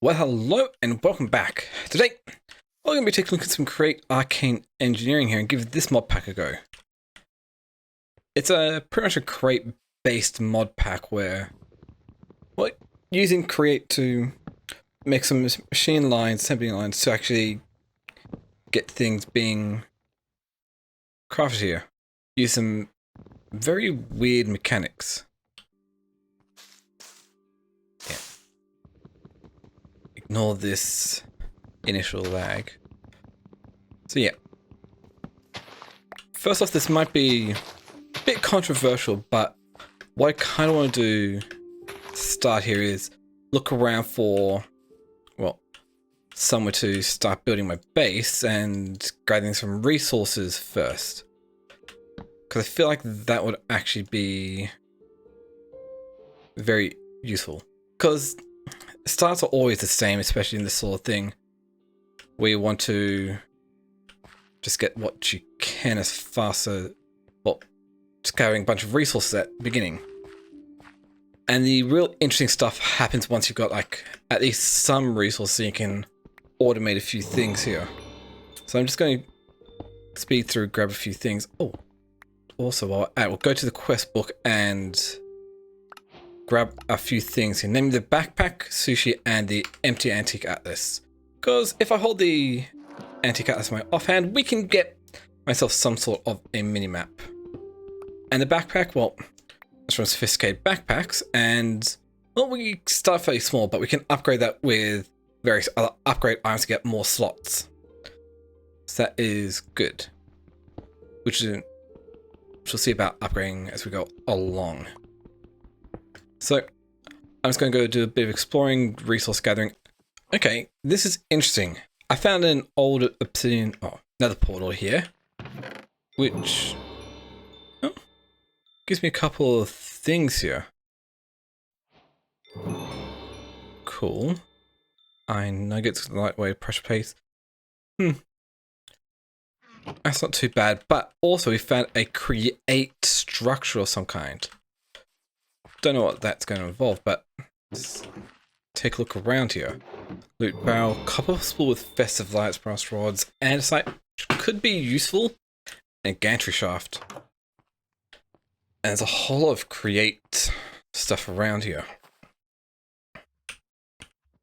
Well, hello and welcome back. Today, we're going to be taking a look at some Create Arcane Engineering here and give this mod pack a go. It's pretty much a Create-based mod pack where we're using Create to make some machine lines, assembly lines to actually get things being crafted here. Use some very weird mechanics. Ignore this initial lag. So yeah. First off, this might be a bit controversial, but what I kind of want to do to start here is look around for, well, somewhere to start building my base and gathering some resources first. Because I feel like that would actually be very useful. Because starts are always the same, especially in this sort of thing, where you want to just get what you can as fast as, well, just gathering a bunch of resources at the beginning. And the real interesting stuff happens once you've got like at least some resources so you can automate a few things here. So I'm just going to speed through, grab a few things. Oh, also we'll go to the quest book and grab a few things here, namely the backpack, sushi, and the empty antique atlas. Because if I hold the antique atlas in my offhand, we can get myself some sort of a mini-map. And the backpack, well, it's from sophisticated backpacks, and well, we start fairly small, but we can upgrade that with various other upgrade items to get more slots. So that is good. Which we'll see about upgrading as we go along. So, I'm just going to go do a bit of exploring, resource gathering. Okay, this is interesting. I found an old obsidian, another portal here, which gives me a couple of things here. Cool. Iron nuggets, lightweight pressure paste. That's not too bad, but also we found a create structure of some kind. Don't know what that's going to involve, but let's take a look around here. Loot barrel, compatible with festive lights, brass rods, andesite, which could be useful, and a gantry shaft. And there's a whole lot of create stuff around here.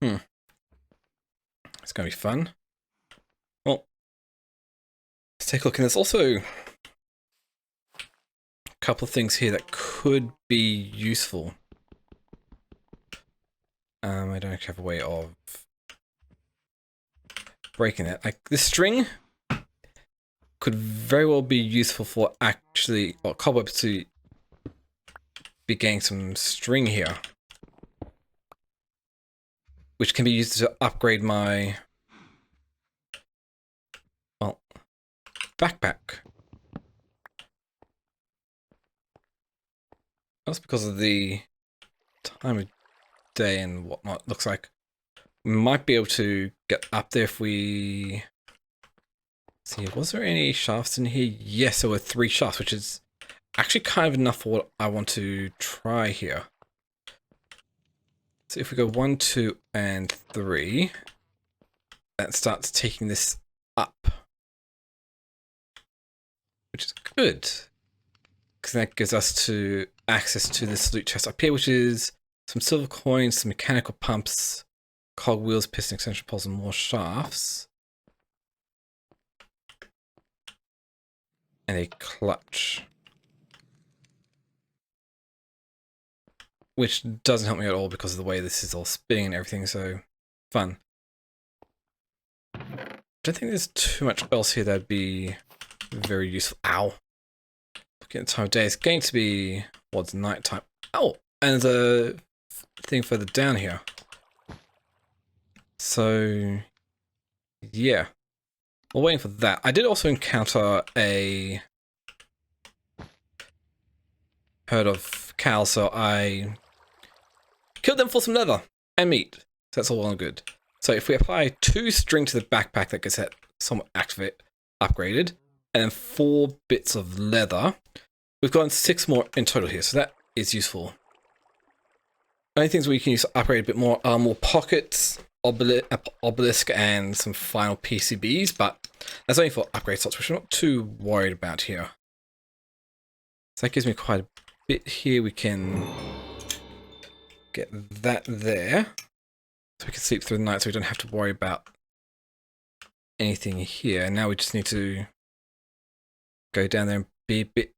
It's going to be fun. Well, let's take a look, and there's also couple of things here that could be useful. I don't actually have a way of breaking it. Like this string could very well be useful for actually, well, cobwebs to be getting some string here, which can be used to upgrade my, well, backpack. That's because of the time of day and whatnot. Looks like we might be able to get up there if we see. Was there any shafts in here? Yes, there were 3 shafts, which is actually kind of enough for what I want to try here. So if we go 1, 2, and 3, that starts taking this up, which is good. Because that gives us access to this loot chest up here, which is some silver coins, some mechanical pumps, cog wheels, piston extension poles, and more shafts. And a clutch. Which doesn't help me at all because of the way this is all spinning and everything, so fun. Don't think there's too much else here that'd be very useful. Ow. Looking at the time of day, it's going to be, what's night time? Oh, and there's a thing further down here. So, yeah. We're waiting for that. I did also encounter a herd of cows, so I killed them for some leather and meat. So that's all well and good. So if we apply 2 string to the backpack, that gets that somewhat upgraded, and then 4 bits of leather, we've gotten 6 more in total here, so that is useful. Only things we can use to upgrade a bit more are more pockets, obelisk and some final PCBs, but that's only for upgrade slots, which I'm not too worried about here. So that gives me quite a bit here. We can get that there. So we can sleep through the night so we don't have to worry about anything here. Now we just need to go down there and be a bit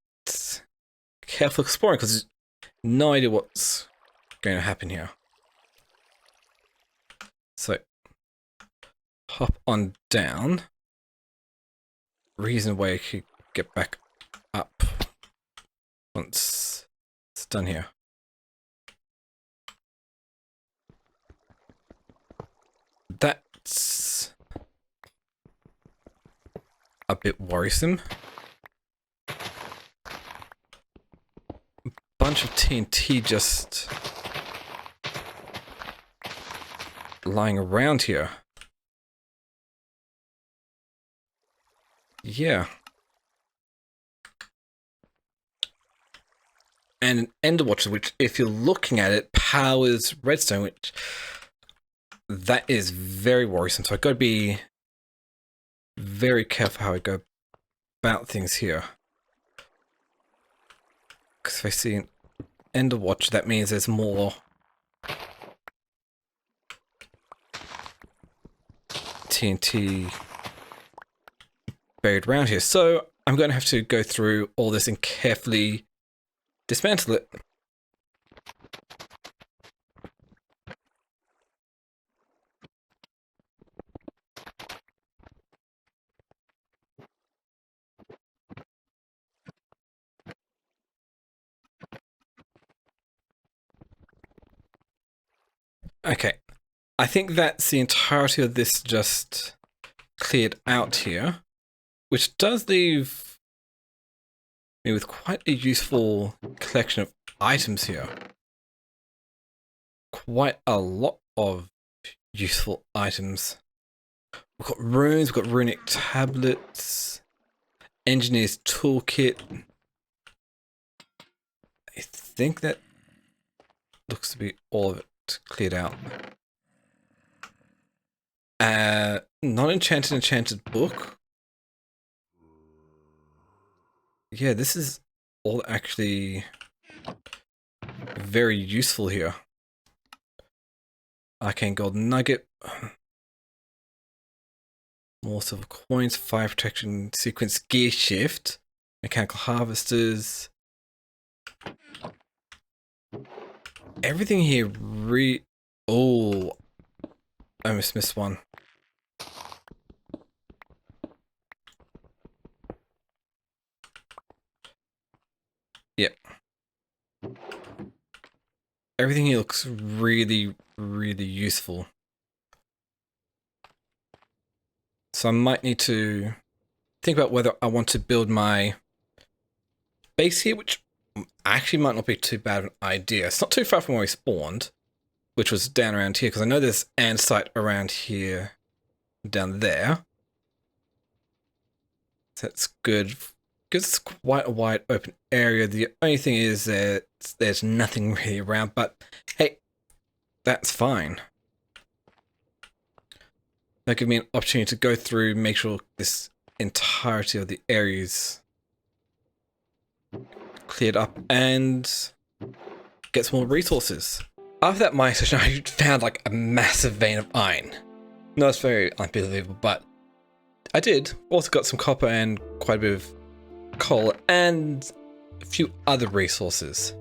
careful exploring because there's no idea what's going to happen here. So hop on down. Reason why I could get back up once it's done here. That's a bit worrisome. Bunch of TNT just lying around here. Yeah. And an Ender Watcher, which if you're looking at it, powers redstone, which that is very worrisome. So I've got to be very careful how I go about things here. Because if I see an Ender Watcher, that means there's more TNT buried around here. So I'm going to have to go through all this and carefully dismantle it. Okay, I think that's the entirety of this just cleared out here, which does leave me with quite a useful collection of items here. Quite a lot of useful items. We've got runes, we've got runic tablets, engineer's toolkit. I think that looks to be all of it cleared out. Non-enchanted enchanted book. Yeah, this is all actually very useful here. Arcane gold nugget. More silver coins, fire protection sequence, gear shift, mechanical harvesters. Everything here oh, I almost missed one. Yep. Everything here looks really, really useful. So I might need to think about whether I want to build my base here, which actually might not be too bad of an idea. It's not too far from where we spawned, which was down around here, because I know there's andesite around here, down there. So that's good. Because it's quite a wide open area. The only thing is that there's nothing really around, but hey, that's fine. That'll give me an opportunity to go through, make sure this entirety of the area is cleared up and get some more resources. After that mine session, I found like a massive vein of iron. No, it's very unbelievable, but I did. Also got some copper and quite a bit of coal and a few other resources.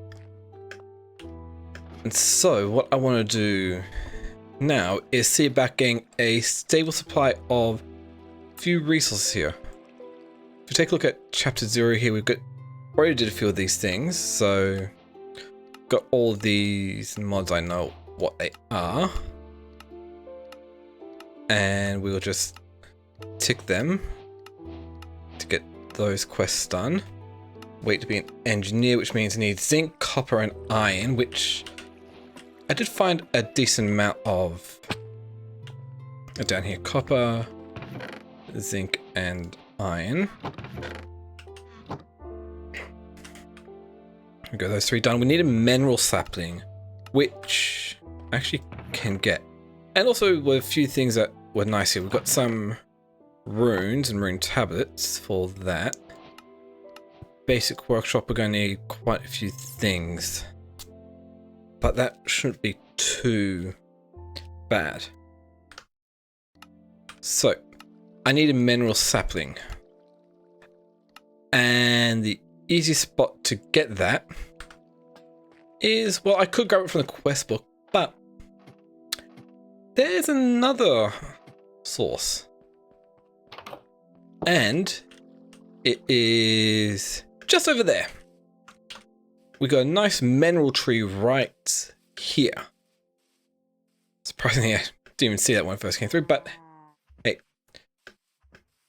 And so what I want to do now is see about getting a stable supply of a few resources here. If we take a look at chapter 0 here, we've got already did a few of these things, so got all these mods, I know what they are, and we will just tick them to get those quests done. Wait to be an engineer, which means I need zinc, copper and iron, which I did find a decent amount of down here. Copper, zinc and iron. We got those three done. We need a mineral sapling, which I actually can get. And also with a few things that were nice here. We've got some runes and rune tablets for that. Basic workshop, we're going to need quite a few things. But that shouldn't be too bad. So, I need a mineral sapling. And the easiest spot to get that is, well, I could grab it from the quest book, but there's another source. And it is just over there. We got a nice mineral tree right here. Surprisingly, I didn't even see that when it first came through, but hey,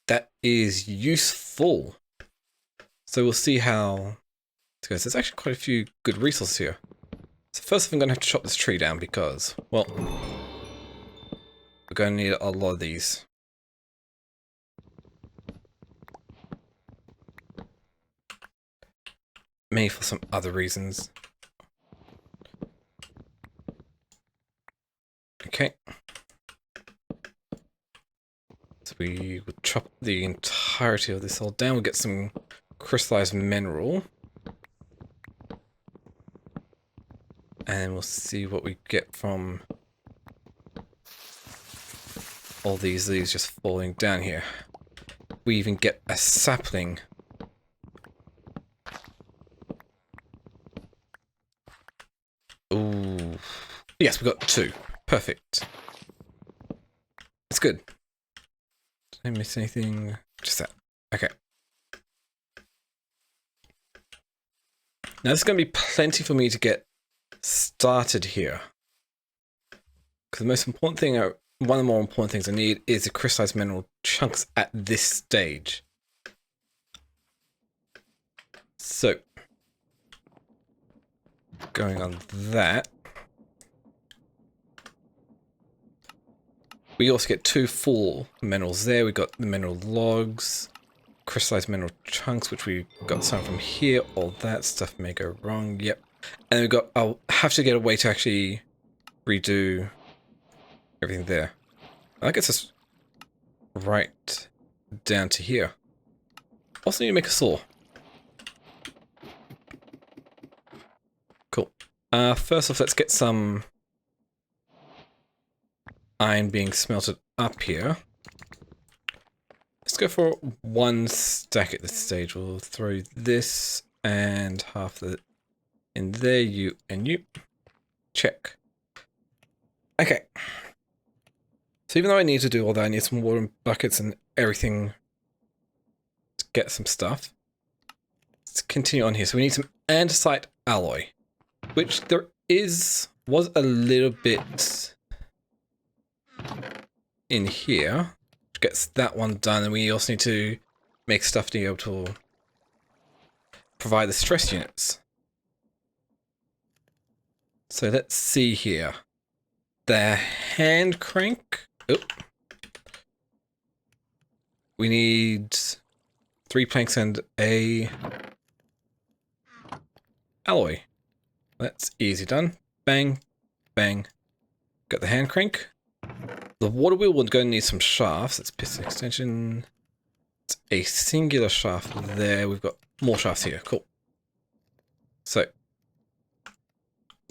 that is useful. So we'll see how it goes. There's actually quite a few good resources here. So first I'm going to have to chop this tree down because, well, we're going to need a lot of these. Maybe for some other reasons. Okay. So we will chop the entirety of this all down. We'll get some crystallized mineral. And we'll see what we get from all these leaves just falling down here. We even get a sapling. Ooh. Yes, we got 2. Perfect. That's good. Did I miss anything? Just that. Okay. Now this is going to be plenty for me to get started here. Because the most important thing, one of the more important things I need is the crystallized mineral chunks at this stage. So, going on that. We also get 2 full minerals there. We got the mineral logs, crystallized mineral chunks, which we got some from here. All that stuff may go wrong. Yep. And we got, I'll have to get a way to actually redo everything there. That gets us right down to here. Also need to make a saw. Cool. First off, let's get some iron being smelted up here. Let's go for 1 stack at this stage. We'll throw this and half the in there, you and you. Check. Okay. So even though I need to do all that, I need some water and buckets and everything to get some stuff. Let's continue on here. So we need some andesite alloy, which there was a little bit in here, which gets that one done, and we also need to make stuff to be able to provide the stress units. So let's see here. The hand crank. Oh. We need 3 planks and a alloy. That's easy done. Bang, bang. Got the hand crank. The water wheel we're going to need some shafts. It's piston extension. It's a singular shaft there. We've got more shafts here. Cool. So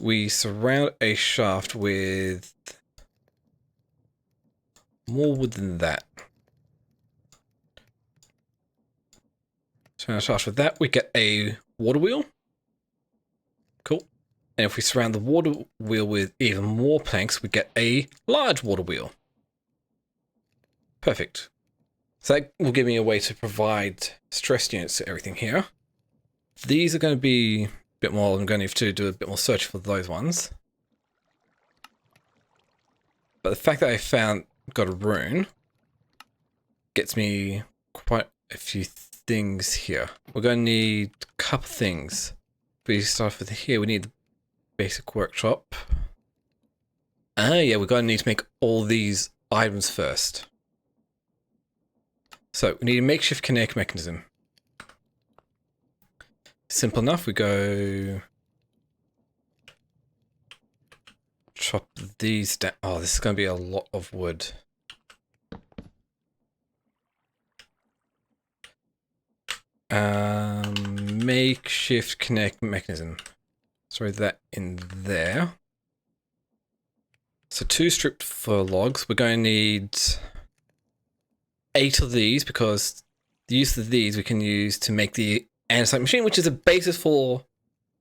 we surround a shaft with more wood than that. Surround a shaft with that. We get a water wheel. Cool. And if we surround the water wheel with even more planks, we get a large water wheel. Perfect. So that will give me a way to provide stress units to everything here. These are going to be a bit more, I'm going to have to do a bit more search for those ones. But the fact that I got a rune gets me quite a few things here. We're going to need a couple things. If we start with here, we need the basic workshop. Yeah, we're going to need to make all these items first. So we need a makeshift kinetic mechanism. Simple enough. We go chop these down. Oh, this is going to be a lot of wood. Makeshift connect mechanism. Throw that in there. So 2 stripped fir logs. We're going to need 8 of these because the use of these we can use to make the andesite machine, which is a basis for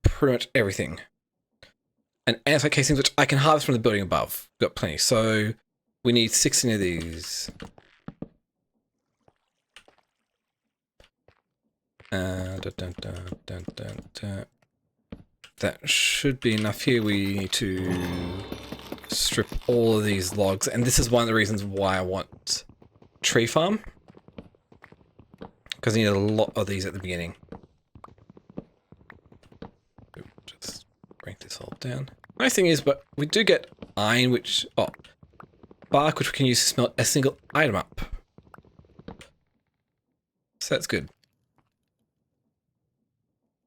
pretty much everything. And andesite casings, which I can harvest from the building above. We've got plenty. So we need 16 of these. That should be enough here. We need to strip all of these logs. And this is one of the reasons why I want tree farm. Because I need a lot of these at the beginning. Just break this all down. Nice thing is, but we do get iron, which... Oh, bark, which we can use to smelt a single item up. So that's good.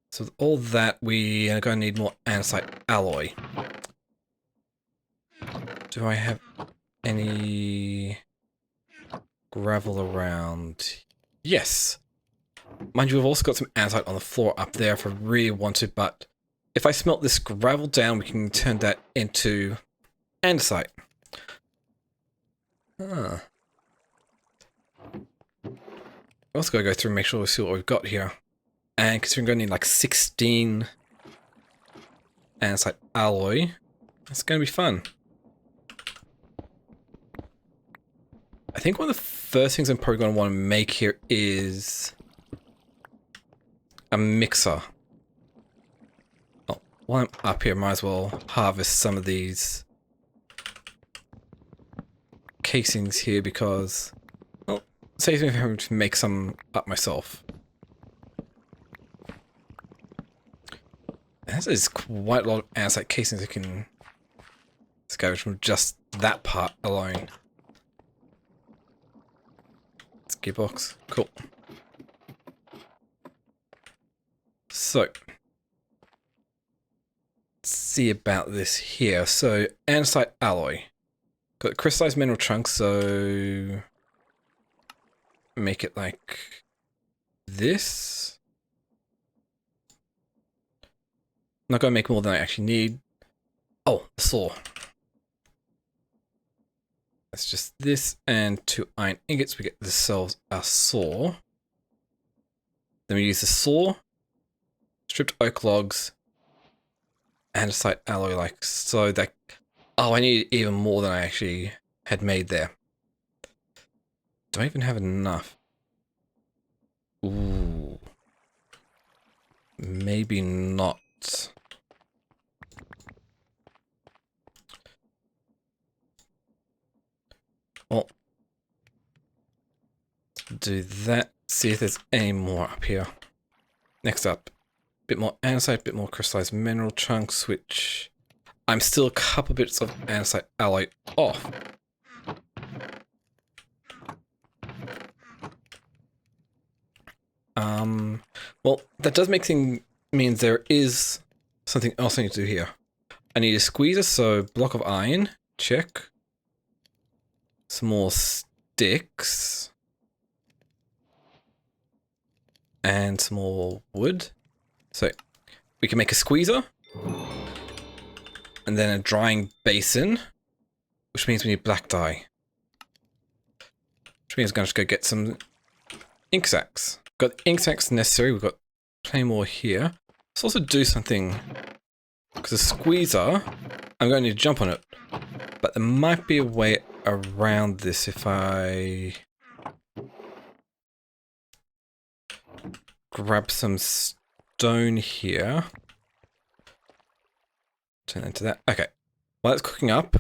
So with all that, we are going to need more andesite alloy. Do I have any gravel around? Yes. Mind you, we've also got some andesite on the floor up there if I really want to, but if I smelt this gravel down, we can turn that into andesite. Huh. I also gotta go through and make sure we see what we've got here. And considering we're going to need like 16 andesite alloy, it's going to be fun. I think one of the first things I'm probably going to want to make here is a mixer. Oh, while I'm up here, might as well harvest some of these casings here because, well, it saves me from having to make some up myself. This is quite a lot of andesite casings I can scavenge from just that part alone. It's a gearbox. Cool. So, let's see about this here. So, andesite alloy. Got crystallized mineral chunks, so make it like this. I'm not going to make more than I actually need. Oh, the saw. That's just this and 2 iron ingots. We get ourselves a saw. Then we use the saw, stripped oak logs, andesite alloy like so. That, oh, I need even more than I actually had made there. Do I even have enough? Ooh. Maybe not. Well, do that. See if there's any more up here. Next up, a bit more andesite, a bit more crystallized mineral chunks, which I'm still a couple bits of andesite alloy off. Well, that does make things means there is something else I need to do here. I need a squeezer, so block of iron, check. Some more sticks. And some more wood. So we can make a squeezer. And then a drying basin. Which means we need black dye. Which means I'm going to just go get some ink sacks. Got the ink sacks necessary. We've got plenty more here. Let's also do something. Because a squeezer, I'm going to need to jump on it. But there might be a way around this if I grab some stone here. Turn into that. Okay. While it's cooking up,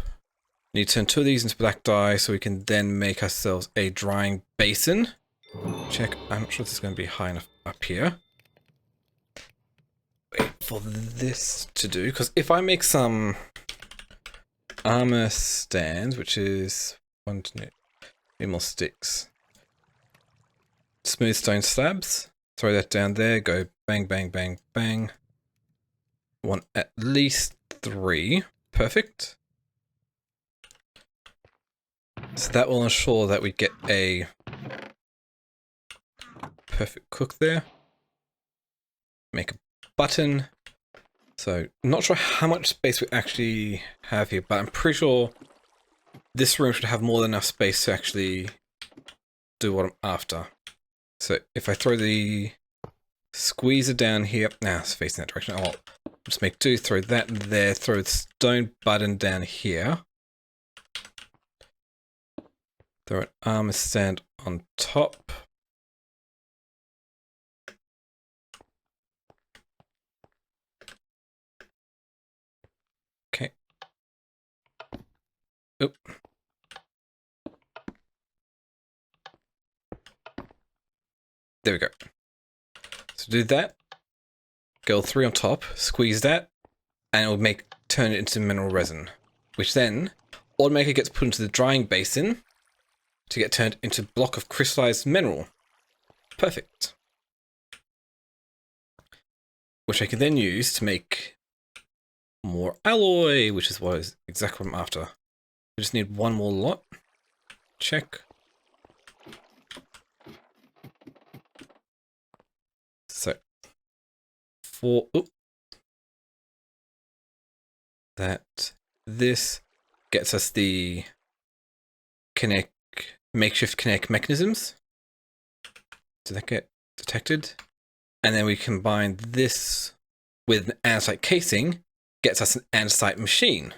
need to turn 2 of these into black dye so we can then make ourselves a drying basin. Check. I'm not sure if this is going to be high enough up here. Wait for this to do, because if I make some armor stands, which is 1 to 2 more sticks. Smooth stone slabs. Throw that down there. Go bang, bang, bang, bang. Want at least 3. Perfect. So that will ensure that we get a perfect cook there. Make a button. So not sure how much space we actually have here, but I'm pretty sure this room should have more than enough space to actually do what I'm after. So if I throw the squeezer down here, it's facing that direction. I'll just make two, throw that there, throw the stone button down here. Throw an armor stand on top. Okay. Oop. There we go. So do that. Go 3 on top, squeeze that, and it will turn it into mineral resin, which then automatically gets put into the drying basin to get turned into a block of crystallized mineral. Perfect. Which I can then use to make more alloy, which is exactly what I'm after. We just need one more lot. Check. So, this gets us the makeshift kinetic mechanisms. Did that get detected? And then we combine this with an andesite casing, gets us an andesite machine.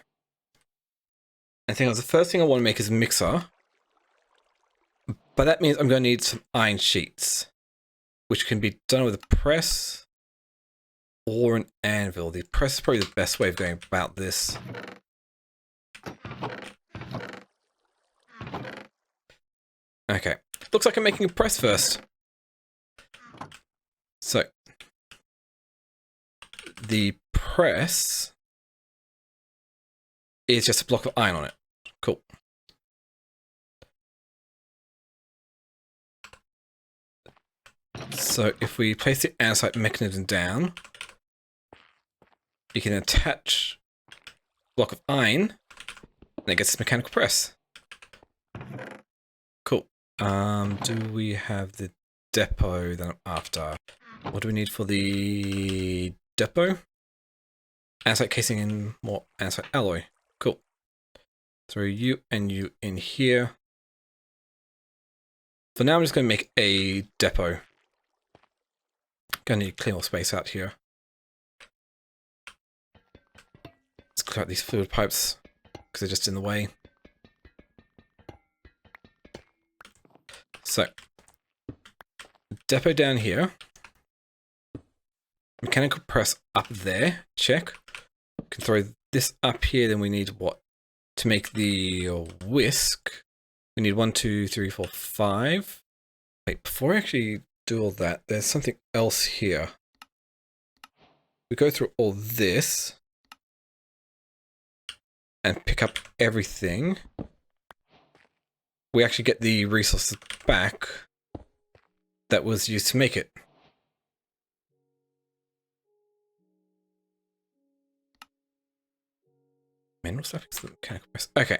I think the first thing I want to make is a mixer, but that means I'm going to need some iron sheets, which can be done with a press or an anvil. The press is probably the best way of going about this. Okay, looks like I'm making a press first. So, the press is just a block of iron on it. Cool. So if we place the andesite mechanism down, you can attach a block of iron, and it gets this mechanical press. Cool. Do we have the depot that I'm after? What do we need for the depot? Andesite casing and more andesite alloy. Cool. Throw you and you in here. For now, I'm just going to make a depot. Gonna need to clear more space out here. Let's clear out these fluid pipes because they're just in the way. So, depot down here. Mechanical press up there. Check. Can throw this up here. Then we need what? To make the whisk. We need 1, 2, 3, 4, 5. Wait, before I actually do all that, there's something else here. We go through all this and pick up everything. We actually get the resources back that was used to make it. Mineral stuff is the mechanical press. Okay.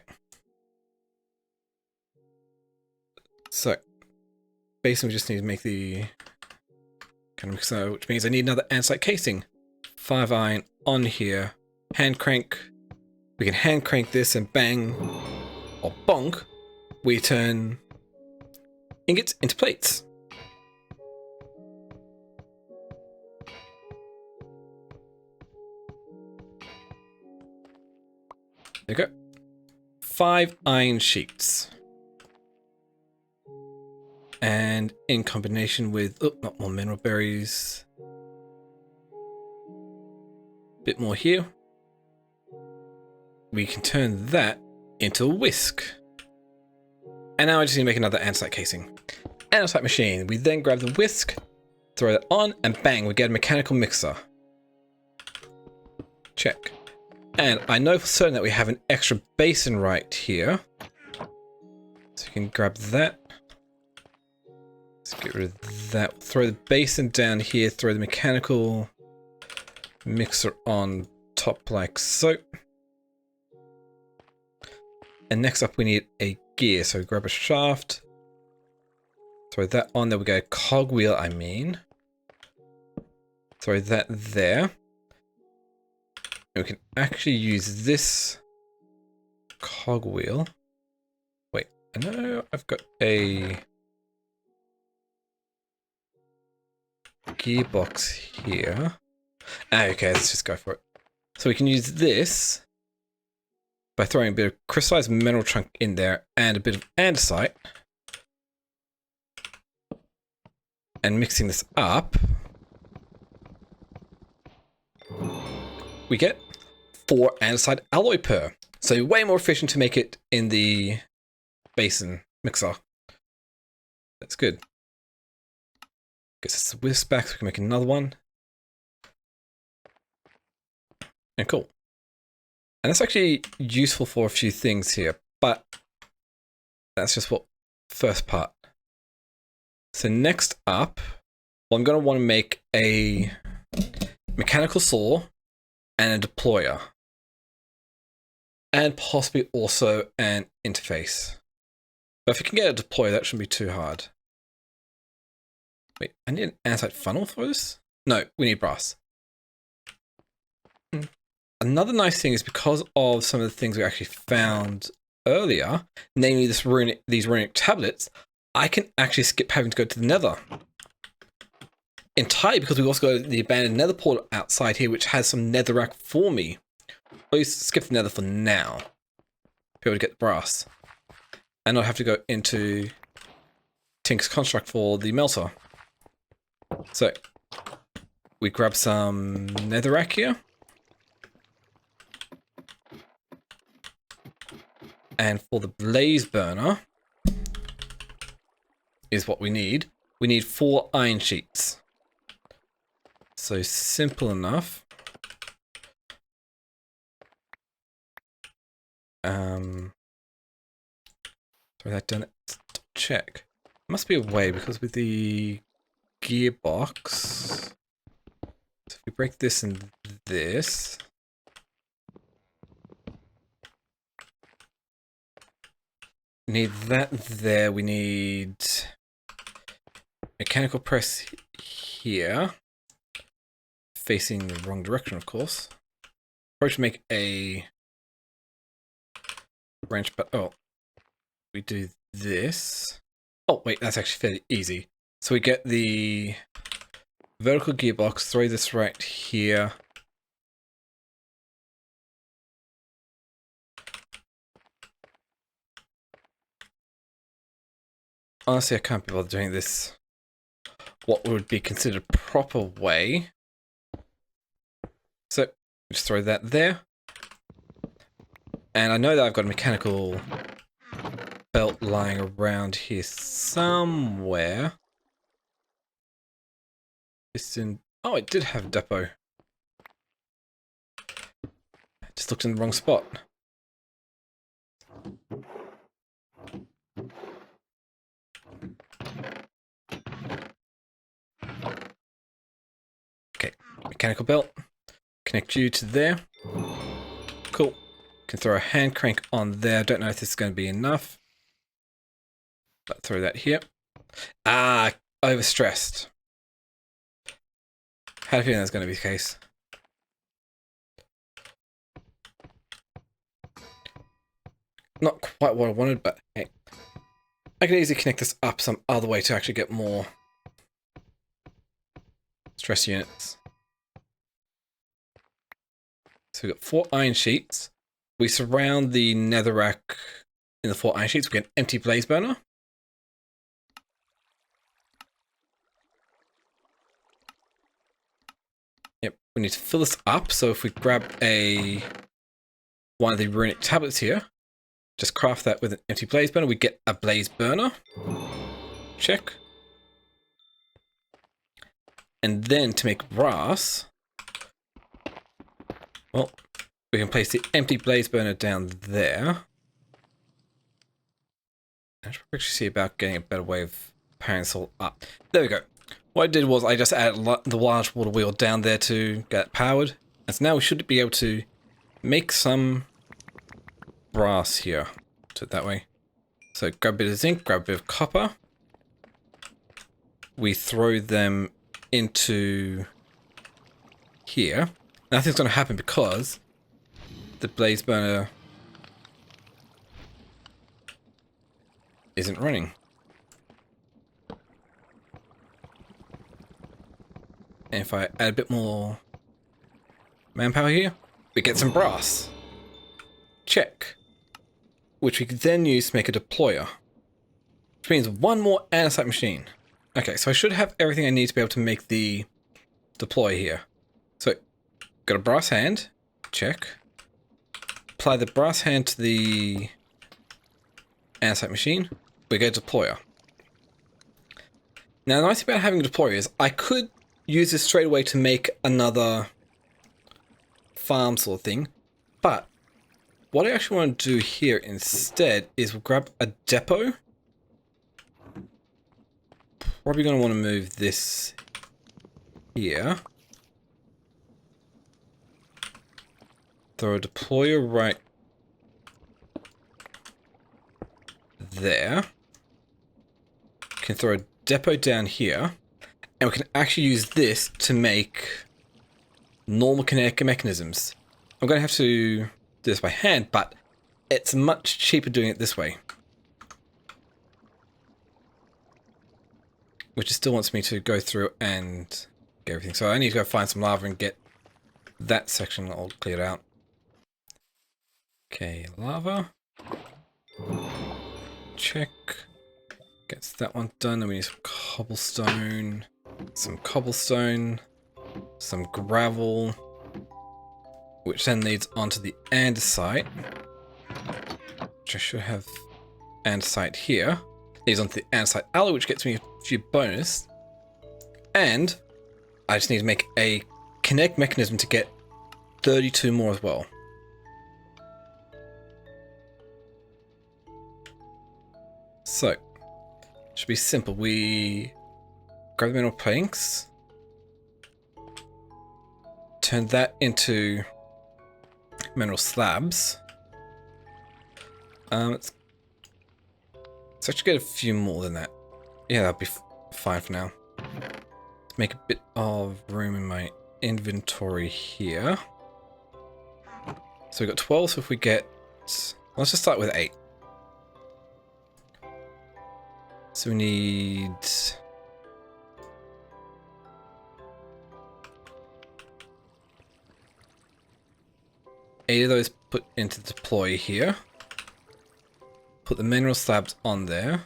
So, basically we just need to make the kind of mixer, which means I need another andesite casing. 5 iron on here. Hand crank. We can hand crank this and bang, or bonk, we turn ingots into plates. There you go. 5 iron sheets. And in combination with, not more mineral berries. Bit more here. We can turn that into a whisk. And now I just need to make another andesite casing. Andesite machine. We then grab the whisk, throw that on, and bang, we get a mechanical mixer. Check. And I know for certain that we have an extra basin right here. So we can grab that. Let's get rid of that. Throw the basin down here, throw the mechanical mixer on top like so. And next up we need a gear. So grab a shaft. Throw that on. There we go. Cogwheel, I mean. Throw that there. And we can actually use this cogwheel. Wait, I know I've got a gearbox here. Ah, okay, let's just go for it. So we can use this by throwing a bit of crystallized mineral chunk in there and a bit of andesite. And mixing this up, we get 4 andesite alloy per. So way more efficient to make it in the basin mixer. That's good. Guess it's a whisk back so we can make another one. And cool. And that's actually useful for a few things here, but that's just what first part. So next up, well, I'm going to want to make a mechanical saw and a deployer. And possibly also an interface. But if you can get a deployer, that shouldn't be too hard. Wait, I need an andesite funnel for this? No, we need brass. Another nice thing is because of some of the things we actually found earlier, namely these runic tablets, I can actually skip having to go to the nether. Entirely because we've also got the abandoned nether portal outside here, which has some netherrack for me. I'll just skip the nether for now. Be able to get the brass. And I'll have to go into Tink's construct for the melter. So, we grab some netherrack here. And for the blaze burner, is what we need. We need 4 iron sheets. So simple enough. So that done. Let's check. Must be a way because with the gearbox. So if we break this and this. Need that there. We need mechanical press here. Facing the wrong direction, of course. Probably should make a wrench, but oh, we do this. Oh, wait, that's actually fairly easy. So we get the vertical gearbox, throw this right here. Honestly, I can't be bothered doing this what would be considered proper way. So, just throw that there. And I know that I've got a mechanical belt lying around here somewhere. It's in... Oh, it did have a depot. Just looked in the wrong spot. Okay, mechanical belt. Connect you to there. Cool. Can throw a hand crank on there. Don't know if this is going to be enough. But throw that here. Ah, overstressed. Had a feeling that's going to be the case. Not quite what I wanted, but hey. I can easily connect this up some other way to actually get more stress units. So we've got 4 iron sheets. We surround the netherrack in the 4 iron sheets. We get an empty blaze burner. Yep, we need to fill this up. So if we grab one of the runic tablets here, just craft that with an empty blaze burner, we get a blaze burner. Check. And then to make brass, well, we can place the empty blaze burner down there. I should actually see about getting a better way of powering this all up. There we go. What I did was I just added the large water wheel down there to get it powered. And so now we should be able to make some brass here. Do it that way. So grab a bit of zinc, grab a bit of copper. We throw them into here. Nothing's going to happen because the blaze burner isn't running. And if I add a bit more manpower here, we get some brass. Check. Which we could then use to make a deployer. Which means one more andesite machine. Okay, so I should have everything I need to be able to make the deploy here. So, got a brass hand. Check. Apply the brass hand to the andesite machine. We get a deployer. Now, the nice thing about having a deployer is I could use this straight away to make another farm sort of thing. But what I actually want to do here instead is we'll grab a depot. Probably going to want to move this here. Throw a deployer right there. Can throw a depot down here. And we can actually use this to make normal kinetic mechanisms. I'm going to have to do this by hand, but it's much cheaper doing it this way. Which still wants me to go through and get everything. So I need to go find some lava and get that section all cleared out. Okay, lava. Check. Gets that one done. Then we need some cobblestone. Some gravel. Which then leads onto the andesite. Which I should have andesite here. Leads onto the andesite alloy, which gets me a few bonus. And I just need to make a kinetic mechanism to get 32 more as well. So, should be simple. We grab the mineral planks, turn that into mineral slabs. Let's actually get a few more than that. Yeah, that'll be fine for now. Let's make a bit of room in my inventory here. So we've got 12, so if we get... Let's just start with 8. So we need... 8 of those put into deploy here. Put the mineral slabs on there.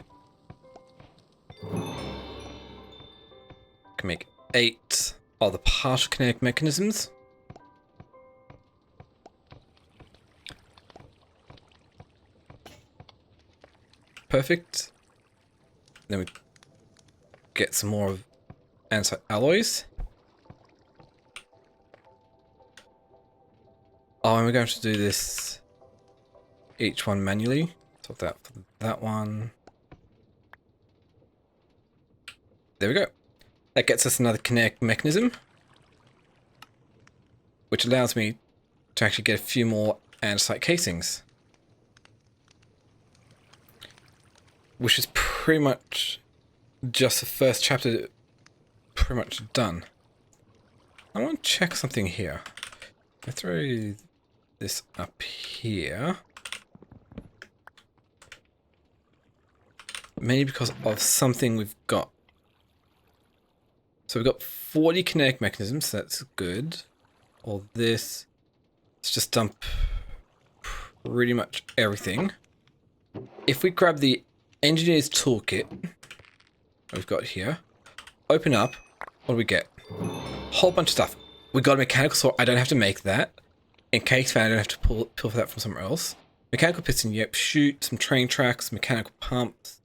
Can make 8 of the partial kinetic mechanisms. Perfect. Then we get some more of andesite alloys. Oh, and we're going to do this each one manually. So that for that one. There we go. That gets us another kinetic mechanism, which allows me to actually get a few more andesite casings. Which is pretty much just the first chapter pretty much done. I want to check something here. I throw this up here. Mainly because of something we've got. So we've got 40 kinetic mechanisms, so that's good. All this. Let's just dump pretty much everything. If we grab the engineer's toolkit we've got here, open up, what do we get? Whole bunch of stuff. We got a mechanical saw. I don't have to make that. In case fan, I don't have to pull for that from somewhere else. Mechanical piston, yep. Chute, some train tracks, mechanical pumps.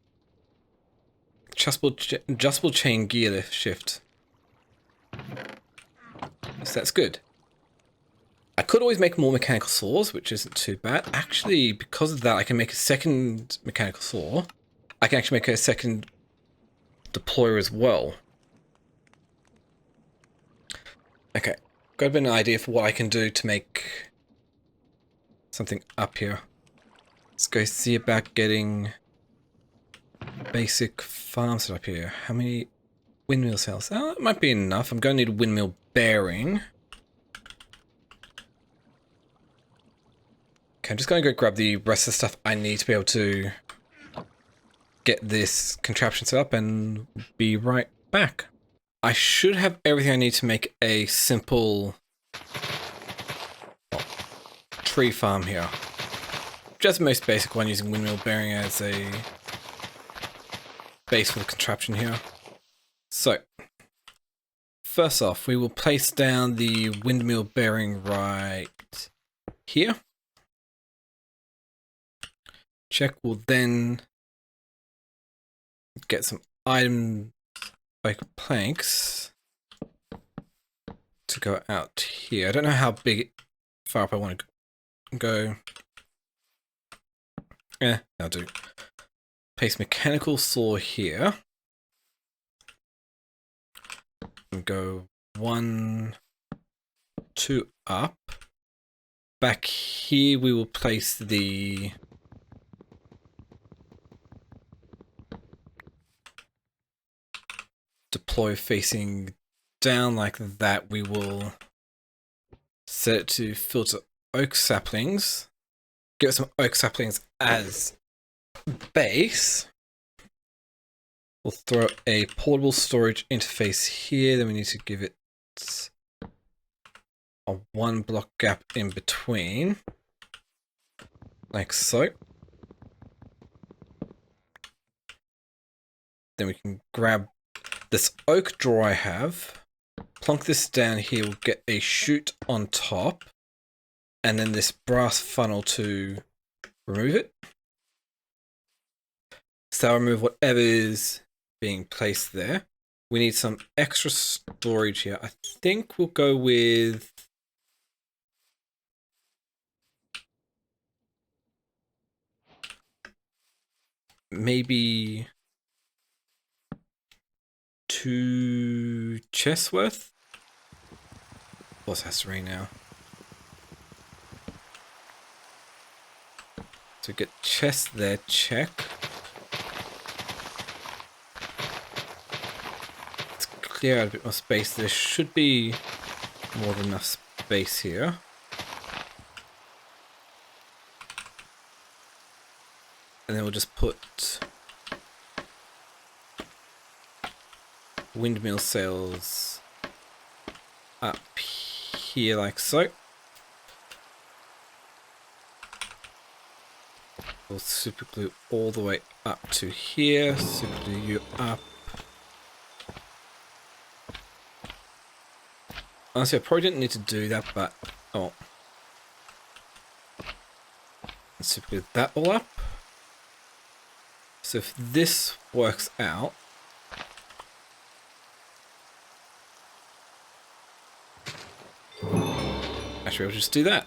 Adjustable chain gear lift shift. So that's good. I could always make more mechanical saws, which isn't too bad. Actually, because of that, I can make a second mechanical saw. I can actually make a second deployer as well. Okay, got a bit of an idea for what I can do to make something up here. Let's go see about getting basic farm setup here. How many windmill cells? Oh, it might be enough. I'm going to need a windmill bearing. Okay, I'm just going to go grab the rest of the stuff I need to be able to get this contraption set up and be right back. I should have everything I need to make a simple tree farm here. Just the most basic one, using windmill bearing as a base for the contraption here. So, first off, we will place down the windmill bearing right here. Check, we'll then get some items like planks to go out here. I don't know how far up I want to go. Yeah, that'll do. Place mechanical saw here. And go 1, 2 up. Back here we will place the deploy facing down like that. We will set it to filter oak saplings. Give it some oak saplings as base. We'll throw a portable storage interface here. Then we need to give it a 1 block gap in between. Like so. Then we can grab this oak drawer I have. Plonk this down here. We'll get a chute on top. And then this brass funnel to remove it. So I'll remove whatever is being placed there. We need some extra storage here. I think we'll go with maybe 2 chests worth. What's that ring now? So get chest there, check. Let's clear out a bit more space. There should be more than enough space here. And then we'll just put windmill sails up here like so. We'll super glue all the way up to here. Super glue you up. Honestly, I probably didn't need to do that, but oh. Super glue that all up. So if this works out, actually I'll just do that.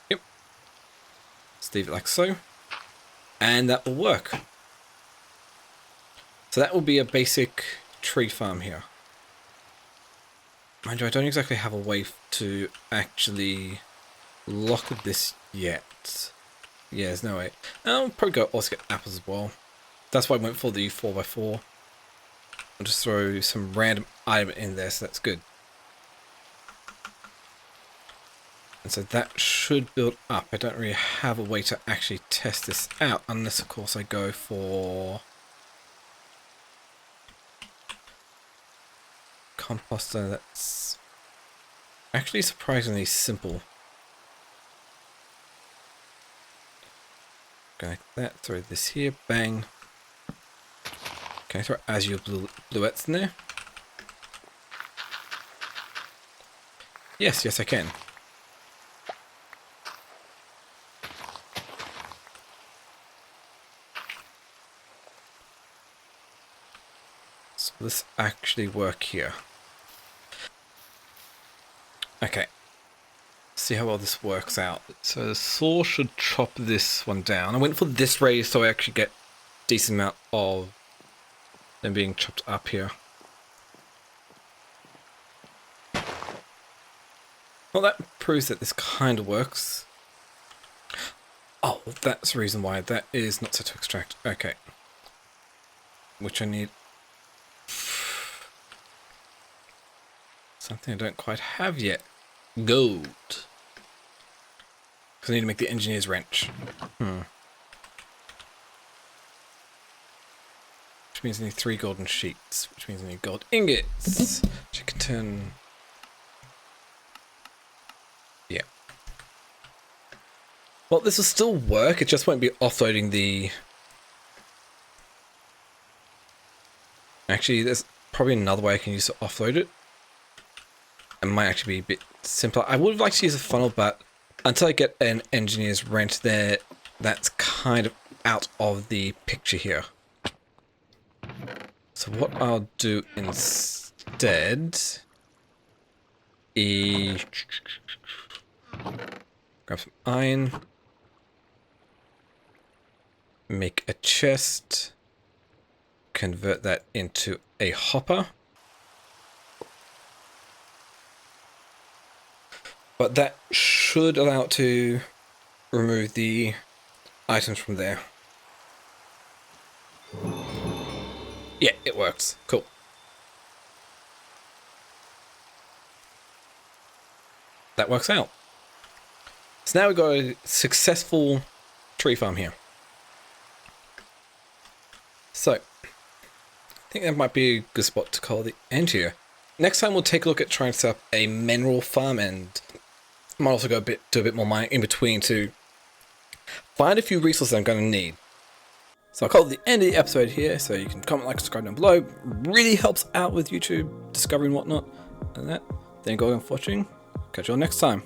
Yep. Just leave it like so. And that will work. So that will be a basic tree farm here. Mind you, I don't exactly have a way to actually lock this yet. Yeah, there's no way. I'll probably also get apples as well. That's why I went for the 4x4. I'll just throw some random item in there, so that's good. And so that should build up. I don't really have a way to actually test this out, unless of course I go for composter. That's actually surprisingly simple. Go like that, throw this here, bang. Can I throw azure bluettes in there? Yes, yes I can. So this actually work here. Okay. See how well this works out. So the saw should chop this one down. I went for this radius so I actually get a decent amount of them being chopped up here. Well, that proves that this kind of works. Oh, that's the reason why that is not set to extract. Okay. Which I need. Something I don't quite have yet. Gold. Because I need to make the engineer's wrench. Which means I need 3 golden sheets. Which means I need gold ingots. Which I can turn... Yeah. Well, this will still work. It just won't be offloading the... Actually, there's probably another way I can use to offload it. It might actually be a bit simpler. I would like to use a funnel, but until I get an engineer's wrench there, that's kind of out of the picture here. So what I'll do instead is grab some iron, make a chest, convert that into a hopper. But that should allow it to remove the items from there. Yeah, it works. Cool. That works out. So now we've got a successful tree farm here. So, I think that might be a good spot to call the end here. Next time we'll take a look at trying to set up a mineral farm, and might also go do a bit more mining in between to find a few resources I'm going to need. So I'll call it the end of the episode here, so you can comment, like, subscribe down below. Really helps out with YouTube discovery and whatnot. And that. Thank you all for watching. Catch you all next time.